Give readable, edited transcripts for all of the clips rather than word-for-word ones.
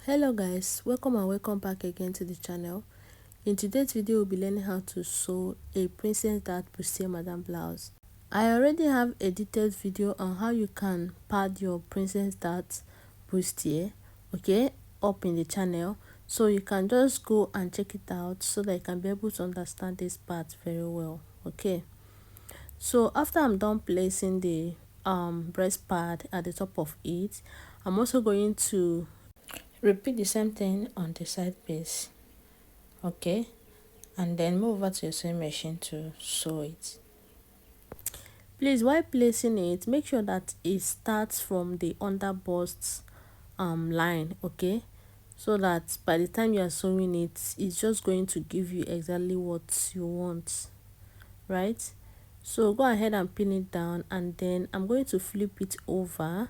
Hello guys, welcome and welcome back again to the channel. In today's video we'll be learning how to sew a princess dart bustier madam blouse. I already have a detailed video on how you can pad your princess dart bustier, okay, up in the channel, so you can just go and check it out so that you can be able to understand this part very well. Okay, so after I'm done placing the breast pad at the top of it, I'm also going to repeat the same thing on the side piece, okay, and then move over to your sewing machine to sew it. Please, while placing it, make sure that it starts from the under bust line, okay, so that by the time you are sewing it, it's just going to give you exactly what you want, right? So go ahead and pin it down, and then I'm going to flip it over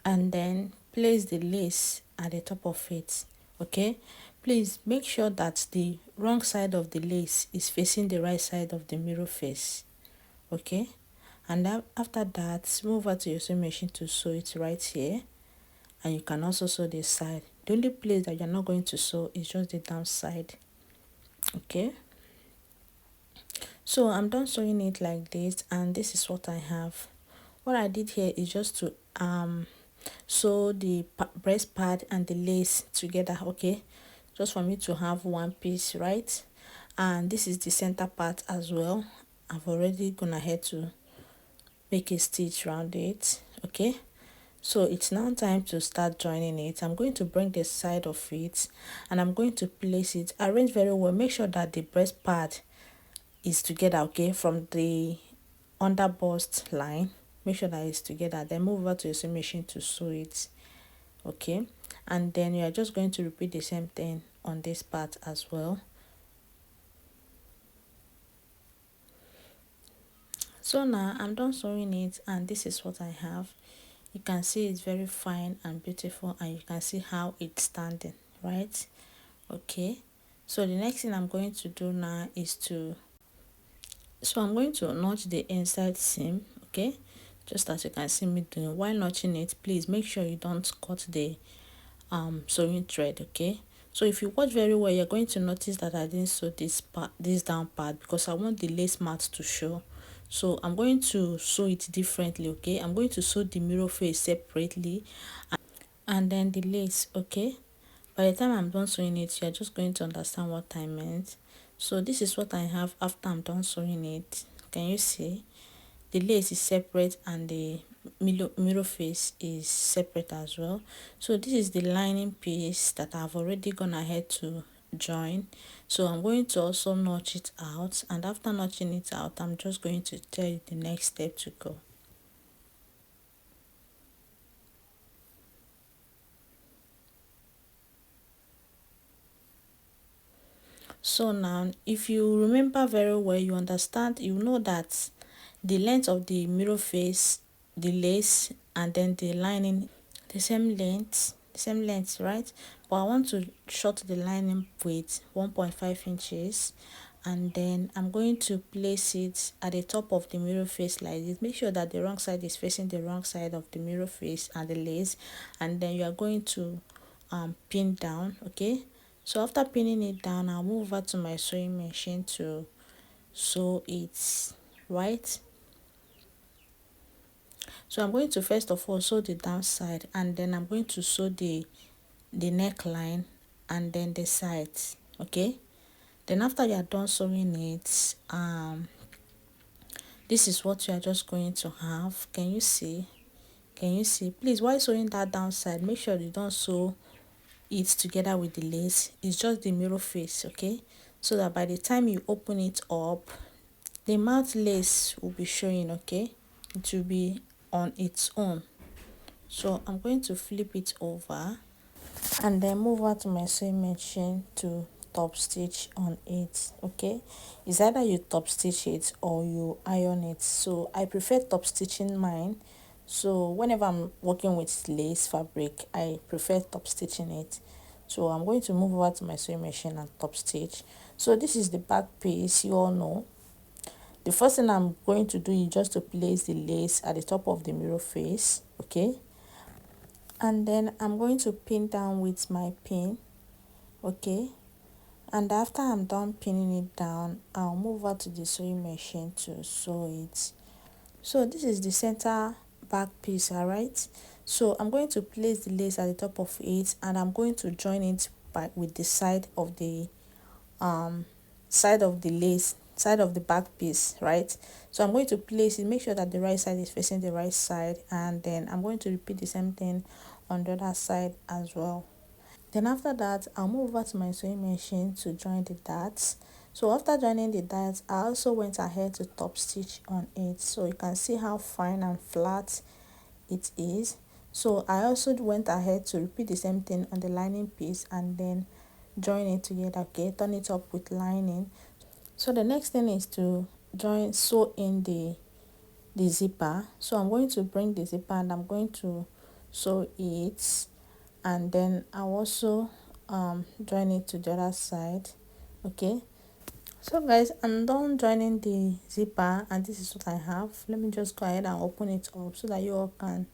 and then place the lace at the top of it. Okay, please make sure that the wrong side of the lace is facing the right side of the mirror face. Okay, and after that, move over to your sewing machine to sew it right here, and you can also sew this side. The only place that you're not going to sew is just the down side. Okay, so I'm done sewing it like this, and this is what I have. What I did here is just to sew the breast pad and the lace together, okay, just for me to have one piece, right? And this is the center part as well. I've already gone ahead to make a stitch around it, okay. So it's now time to start joining it. I'm going to bring the side of it and I'm going to place it, arrange very well, make sure that the breast part is together, okay, from the under bust line. Make sure that it's together, then move over to your sewing machine to sew it, okay. And then you are just going to repeat the same thing on this part as well. So now I'm done sewing it, and this is what I have. You can see it's very fine and beautiful, and you can see how it's standing, right? Okay, so the next thing I'm going to do now is I'm going to notch the inside seam, okay, just as you can see me doing. While notching it, please make sure you don't cut the sewing thread, okay. So if you watch very well, you're going to notice that I didn't sew this down part because I want the lace mat to show. So I'm going to sew it differently, okay. I'm going to sew the mirror face separately and then the lace, okay. By the time I'm done sewing it, you're just going to understand what I meant. So this is what I have after I'm done sewing it. Can you see? The lace is separate and the mirror face is separate as well. So this is the lining piece that I've already gone ahead to join. So I'm going to also notch it out, and after notching it out, I'm just going to tell you the next step to go. So now, if you remember very well, you understand, you know that the length of the mirror face, the lace, and then the lining, the same length, right? But I want to short the lining with 1.5 inches, and then I'm going to place it at the top of the mirror face like this. Make sure that the wrong side is facing the wrong side of the mirror face and the lace, and then you are going to pin down, okay. So after pinning it down, I'll move over to my sewing machine to sew it, right? So I'm going to first of all sew the down side, and then I'm going to sew the neckline and then the sides, okay. Then after you are done sewing it, this is what you are just going to have. Can you see? Please, while sewing that down side, make sure you don't sew it together with the lace. It's just the mirror face, okay, so that by the time you open it up, the mouth lace will be showing, okay. It will be on its own. So I'm going to flip it over and then move over to my sewing machine to top stitch on it, okay. It's either you top stitch it or you iron it. So I prefer top stitching mine. So whenever I'm working with lace fabric, I prefer top stitching it. So I'm going to move over to my sewing machine and top stitch. So this is the back piece. You all know the first thing I'm going to do is just to place the lace at the top of the mirror face, okay. and then I'm going to pin down with my pin. Okay, and after I'm done pinning it down, I'll move over to the sewing machine to sew it. So this is the center back piece, all right. So I'm going to place the lace at the top of it, and I'm going to join it with the side of the lace, side of the back piece, right. So I'm going to place it, make sure that the right side is facing the right side, and then I'm going to repeat the same thing on the other side as well. Then after that, I'll move over to my sewing machine to join the darts. So after joining the darts, I also went ahead to top stitch on it, so you can see how fine and flat it is. So I also went ahead to repeat the same thing on the lining piece and then join it together. Okay, turn it up with lining. So the next thing is to sew in the zipper. So I'm going to bring the zipper and I'm going to sew it, and then I'll also join it to the other side. Okay, so guys, I'm done joining the zipper and this is what I have. Let me just go ahead and open it up so that you all can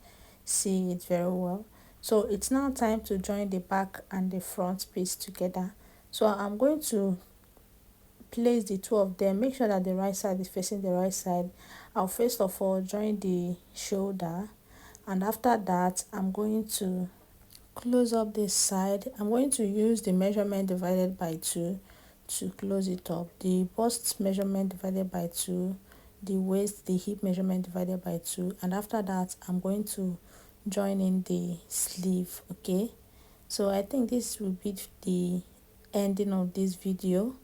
see it very well. So it's now time to join the back and the front piece together. So I'm going to place the two of them, make sure that the right side is facing the right side. I'll first of all join the shoulder, and after that I'm going to close up this side. I'm going to use the measurement divided by 2 to close it up, the bust measurement divided by 2, the waist, the hip measurement divided by 2, and after that I'm going to join in the sleeve. Okay, so I think this will be the ending of this video.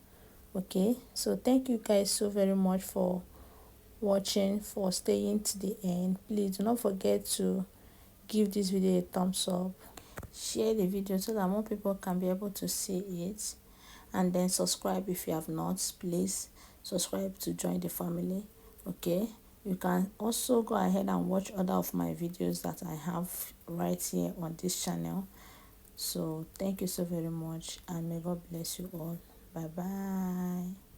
Okay, so thank you guys so very much for watching, for staying to the end. Please do not forget to give this video a thumbs up, share the video so that more people can be able to see it, and then subscribe if you have not. Please subscribe to join the family. Okay, you can also go ahead and watch other of my videos that I have right here on this channel. So thank you so very much, and may God bless you all. Bye bye.